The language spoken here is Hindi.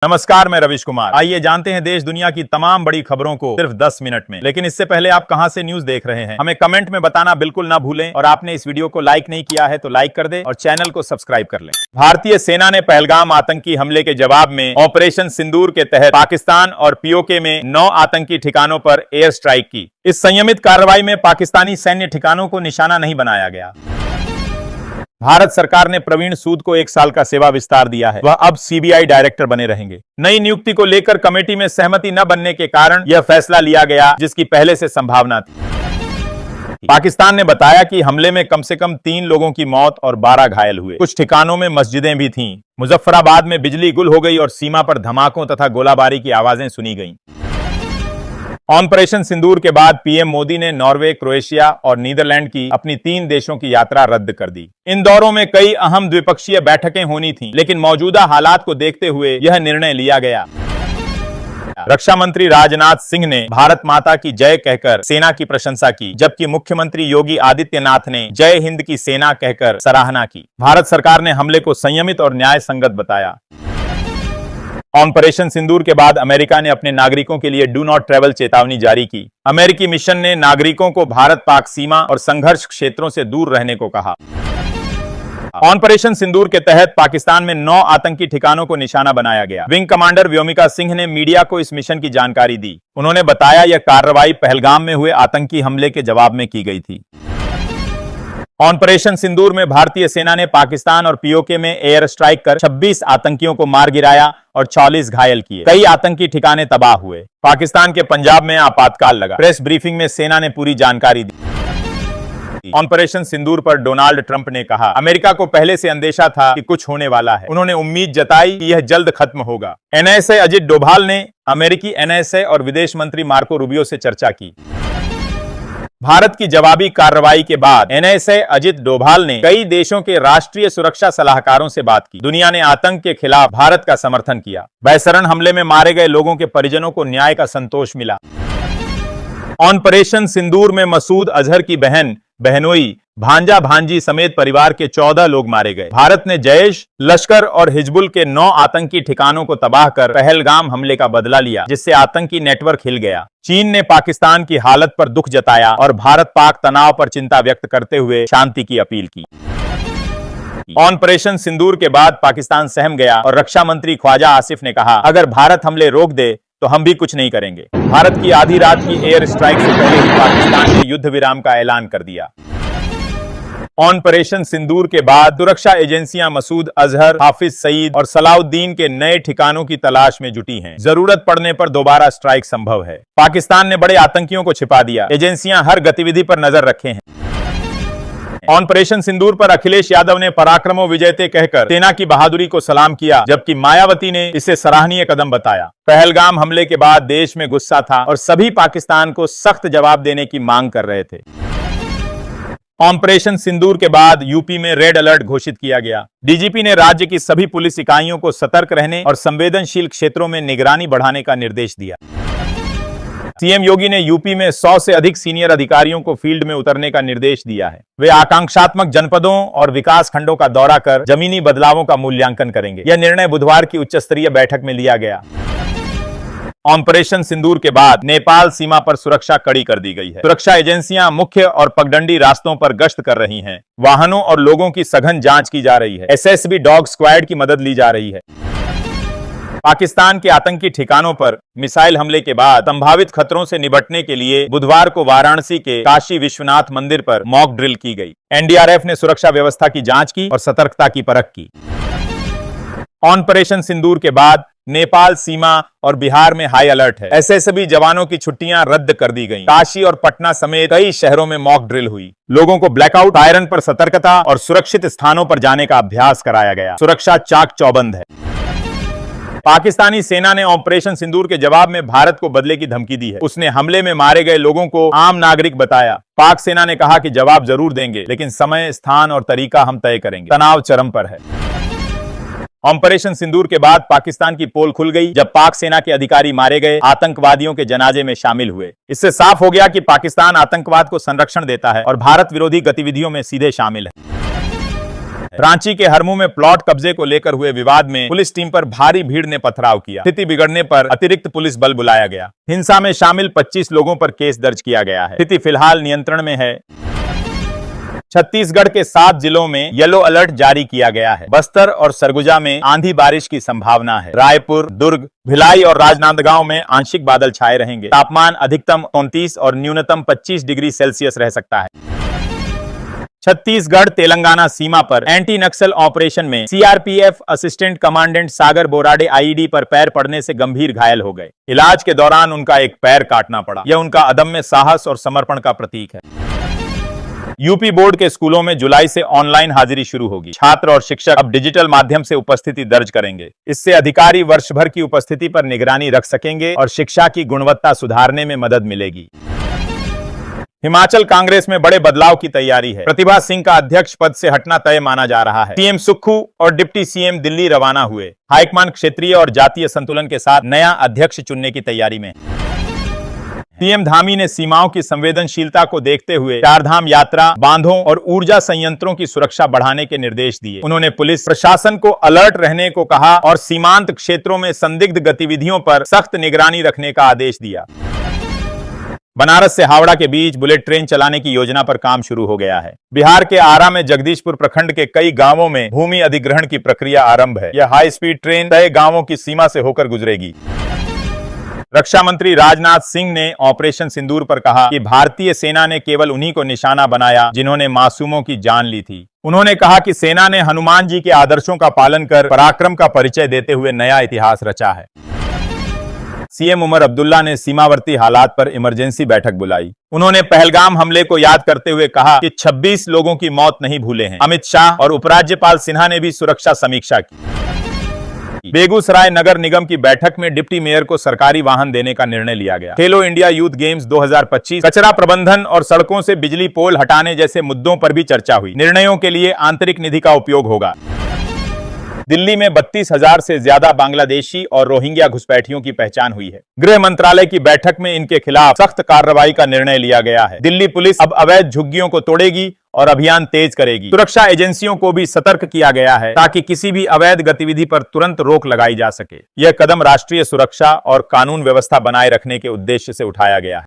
नमस्कार, मैं रविश कुमार। आइए जानते हैं देश दुनिया की तमाम बड़ी खबरों को सिर्फ 10 मिनट में। लेकिन इससे पहले आप कहां से न्यूज देख रहे हैं हमें कमेंट में बताना बिल्कुल ना भूलें, और आपने इस वीडियो को लाइक नहीं किया है तो लाइक कर दें और चैनल को सब्सक्राइब कर लें। भारतीय सेना ने पहलगाम आतंकी हमले के जवाब में ऑपरेशन सिंदूर के तहत पाकिस्तान और पीओके में 9 आतंकी ठिकानों पर एयर स्ट्राइक की। इस संयमित कार्रवाई में पाकिस्तानी सैन्य ठिकानों को निशाना नहीं बनाया गया। भारत सरकार ने प्रवीण सूद को 1 साल का सेवा विस्तार दिया है। वह अब सीबीआई डायरेक्टर बने रहेंगे। नई नियुक्ति को लेकर कमेटी में सहमति न बनने के कारण यह फैसला लिया गया, जिसकी पहले से संभावना थी। पाकिस्तान ने बताया कि हमले में कम से कम 3 लोगों की मौत और 12 घायल हुए। कुछ ठिकानों में मस्जिदें भी थीं। मुजफ्फराबाद में बिजली गुल हो गई और सीमा पर धमाकों तथा गोलाबारी की आवाजें सुनी गईं। ऑपरेशन सिंदूर के बाद पीएम मोदी ने नॉर्वे, क्रोएशिया और नीदरलैंड की अपनी 3 देशों की यात्रा रद्द कर दी। इन दौरों में कई अहम द्विपक्षीय बैठकें होनी थीं, लेकिन मौजूदा हालात को देखते हुए यह निर्णय लिया गया। रक्षा मंत्री राजनाथ सिंह ने भारत माता की जय कहकर सेना की प्रशंसा की, जबकि मुख्यमंत्री योगी आदित्यनाथ ने जय हिंद की सेना कहकर सराहना की। भारत सरकार ने हमले को संयमित और न्याय संगत बताया। ऑपरेशन सिंदूर के बाद अमेरिका ने अपने नागरिकों के लिए डू नॉट ट्रैवल चेतावनी जारी की। अमेरिकी मिशन ने नागरिकों को भारत पाक सीमा और संघर्ष क्षेत्रों से दूर रहने को कहा। ऑपरेशन सिंदूर के तहत पाकिस्तान में 9 आतंकी ठिकानों को निशाना बनाया गया। विंग कमांडर व्योमिका सिंह ने मीडिया को इस मिशन की जानकारी दी। उन्होंने बताया, यह कार्रवाई पहलगाम में हुए आतंकी हमले के जवाब में की गई थी। ऑपरेशन सिंदूर में भारतीय सेना ने पाकिस्तान और पीओके में एयर स्ट्राइक कर 26 आतंकियों को मार गिराया और 44 घायल किए। कई आतंकी ठिकाने तबाह हुए। पाकिस्तान के पंजाब में आपातकाल लगा। प्रेस ब्रीफिंग में सेना ने पूरी जानकारी दी। ऑपरेशन सिंदूर पर डोनाल्ड ट्रंप ने कहा, अमेरिका को पहले से अंदेशा था कि कुछ होने वाला है। उन्होंने उम्मीद जताई कि यह जल्द खत्म होगा। एनएसए अजित डोभाल ने अमेरिकी एनएसए और विदेश मंत्री मार्को रूबियो से चर्चा की। भारत की जवाबी कार्रवाई के बाद एनएसए अजित डोभाल ने कई देशों के राष्ट्रीय सुरक्षा सलाहकारों से बात की। दुनिया ने आतंक के खिलाफ भारत का समर्थन किया। बैसरन हमले में मारे गए लोगों के परिजनों को न्याय का संतोष मिला। ऑपरेशन सिंदूर में मसूद अजहर की बहन, बहनोई, भांजा भांजी समेत परिवार के 14 लोग मारे गए। भारत ने जैश, लश्कर और हिजबुल के 9 आतंकी ठिकानों को तबाह कर पहलगाम हमले का बदला लिया, जिससे आतंकी नेटवर्क हिल गया। चीन ने पाकिस्तान की हालत पर दुख जताया और भारत पाक तनाव पर चिंता व्यक्त करते हुए शांति की अपील की। ऑपरेशन सिंदूर के बाद पाकिस्तान सहम गया और रक्षा मंत्री ख्वाजा आसिफ ने कहा, अगर भारत हमले रोक दे तो हम भी कुछ नहीं करेंगे। भारत की आधी रात की एयर स्ट्राइक से पहले ही पाकिस्तान ने युद्ध विराम का ऐलान कर दिया। ऑपरेशन सिंदूर के बाद सुरक्षा एजेंसियां मसूद अजहर, हाफिज सईद और सलाउद्दीन के नए ठिकानों की तलाश में जुटी हैं। जरूरत पड़ने पर दोबारा स्ट्राइक संभव है। पाकिस्तान ने बड़े आतंकियों को छिपा दिया। एजेंसियां हर गतिविधि पर नजर रखे हैं। ऑपरेशन सिंदूर पर अखिलेश यादव ने पराक्रमो विजयते कहकर सेना की बहादुरी को सलाम किया, जबकि मायावती ने इसे सराहनीय कदम बताया। पहलगाम हमले के बाद देश में गुस्सा था और सभी पाकिस्तान को सख्त जवाब देने की मांग कर रहे थे। ऑपरेशन सिंदूर के बाद यूपी में रेड अलर्ट घोषित किया गया। डीजीपी ने राज्य की सभी पुलिस इकाइयों को सतर्क रहने और संवेदनशील क्षेत्रों में निगरानी बढ़ाने का निर्देश दिया। सीएम योगी ने यूपी में 100 से अधिक सीनियर अधिकारियों को फील्ड में उतरने का निर्देश दिया है। वे आकांक्षात्मक जनपदों और विकास खंडों का दौरा कर जमीनी बदलावों का मूल्यांकन करेंगे। यह निर्णय बुधवार की उच्च स्तरीय बैठक में लिया गया। ऑपरेशन सिंदूर के बाद नेपाल सीमा पर सुरक्षा कड़ी कर दी गई है। सुरक्षा एजेंसियां मुख्य और पगडंडी रास्तों पर गश्त कर रही हैं। वाहनों और लोगों की सघन जांच की जा रही है। एसएसबी डॉग स्क्वाड की मदद ली जा रही है। पाकिस्तान के आतंकी ठिकानों पर मिसाइल हमले के बाद संभावित खतरों से निपटने के लिए बुधवार को वाराणसी के काशी विश्वनाथ मंदिर पर मॉक ड्रिल की गई। एनडीआरएफ ने सुरक्षा व्यवस्था की जांच की और सतर्कता की परख की। ऑपरेशन सिंदूर के बाद नेपाल सीमा और बिहार में हाई अलर्ट है। एसएसबी जवानों की छुट्टियां रद्द कर दी गईं। काशी और पटना समेत कई शहरों में मॉक ड्रिल हुई। लोगों को ब्लैकआउट, सायरन पर सतर्कता और सुरक्षित स्थानों पर जाने का अभ्यास कराया गया। सुरक्षा चाक चौबंद है। पाकिस्तानी सेना ने ऑपरेशन सिंदूर के जवाब में भारत को बदले की धमकी दी है। उसने हमले में मारे गए लोगों को आम नागरिक बताया। पाक सेना ने कहा कि जवाब जरूर देंगे, लेकिन समय, स्थान और तरीका हम तय करेंगे। तनाव चरम पर है। ऑपरेशन सिंदूर के बाद पाकिस्तान की पोल खुल गई जब पाक सेना के अधिकारी मारे गए आतंकवादियों के जनाजे में शामिल हुए। इससे साफ हो गया कि पाकिस्तान आतंकवाद को संरक्षण देता है और भारत विरोधी गतिविधियों में सीधे शामिल है। है। रांची के हरमू में प्लॉट कब्जे को लेकर हुए विवाद में पुलिस टीम पर भारी भीड़ ने पथराव किया। स्थिति बिगड़ने पर अतिरिक्त पुलिस बल बुलाया गया। हिंसा में शामिल 25 लोगों पर केस दर्ज किया गया है। स्थिति फिलहाल नियंत्रण में है। छत्तीसगढ़ के 7 जिलों में येलो अलर्ट जारी किया गया है। बस्तर और सरगुजा में आंधी बारिश की संभावना है। रायपुर, दुर्ग, भिलाई और राजनांदगांव में आंशिक बादल छाए रहेंगे। तापमान अधिकतम 29 और न्यूनतम 25 डिग्री सेल्सियस रह सकता है। छत्तीसगढ़ तेलंगाना सीमा पर एंटी नक्सल ऑपरेशन में सीआरपीएफ असिस्टेंट कमांडेंट सागर बोराडे आईईडी पर पैर पड़ने से गंभीर घायल हो गए। इलाज के दौरान उनका एक पैर काटना पड़ा। यह उनका अदम्य साहस और समर्पण का प्रतीक है। यूपी बोर्ड के स्कूलों में जुलाई से ऑनलाइन हाजिरी शुरू होगी। छात्र और शिक्षक अब डिजिटल माध्यम से उपस्थिति दर्ज करेंगे। इससे अधिकारी वर्ष भर की उपस्थिति पर निगरानी रख सकेंगे और शिक्षा की गुणवत्ता सुधारने में मदद मिलेगी। हिमाचल कांग्रेस में बड़े बदलाव की तैयारी है। प्रतिभा सिंह का अध्यक्ष पद से हटना तय माना जा रहा है। सीएम सुक्खू और डिप्टी सीएम दिल्ली रवाना हुए। हाईकमान क्षेत्रीय और जातीय संतुलन के साथ नया अध्यक्ष चुनने की तैयारी में। सीएम धामी ने सीमाओं की संवेदनशीलता को देखते हुए चारधाम यात्रा, बांधों और ऊर्जा संयंत्रों की सुरक्षा बढ़ाने के निर्देश दिए। उन्होंने पुलिस प्रशासन को अलर्ट रहने को कहा और सीमांत क्षेत्रों में संदिग्ध गतिविधियों पर सख्त निगरानी रखने का आदेश दिया। बनारस से हावड़ा के बीच बुलेट ट्रेन चलाने की योजना पर काम शुरू हो गया है। बिहार के आरा में जगदीशपुर प्रखंड के कई गांवों में भूमि अधिग्रहण की प्रक्रिया आरंभ है। यह हाई स्पीड ट्रेन तय गांवों की सीमा से होकर गुजरेगी। रक्षा मंत्री राजनाथ सिंह ने ऑपरेशन सिंदूर पर कहा कि भारतीय सेना ने केवल उन्हीं को निशाना बनाया जिन्होंने मासूमों की जान ली थी। उन्होंने कहा कि सेना ने हनुमान जी के आदर्शों का पालन कर पराक्रम का परिचय देते हुए नया इतिहास रचा है। सीएम उमर अब्दुल्ला ने सीमावर्ती हालात पर इमरजेंसी बैठक बुलाई। उन्होंने पहलगाम हमले को याद करते हुए कहा कि 26 लोगों की मौत नहीं भूले हैं। अमित शाह और उपराज्यपाल सिन्हा ने भी सुरक्षा समीक्षा की। बेगूसराय नगर निगम की बैठक में डिप्टी मेयर को सरकारी वाहन देने का निर्णय लिया गया। खेलो इंडिया यूथ गेम्स 2025, कचरा प्रबंधन और सड़कों से बिजली पोल हटाने जैसे मुद्दों पर भी चर्चा हुई। निर्णयों के लिए आंतरिक निधि का उपयोग होगा। दिल्ली में 32,000 से ज्यादा बांग्लादेशी और रोहिंग्या घुसपैठियों की पहचान हुई है। गृह मंत्रालय की बैठक में इनके खिलाफ सख्त कार्रवाई का निर्णय लिया गया है। दिल्ली पुलिस अब अवैध झुग्गियों को तोड़ेगी और अभियान तेज करेगी। सुरक्षा एजेंसियों को भी सतर्क किया गया है ताकि किसी भी अवैध गतिविधि पर तुरंत रोक लगाई जा सके। यह कदम राष्ट्रीय सुरक्षा और कानून व्यवस्था बनाए रखने के उद्देश्य से उठाया गया है।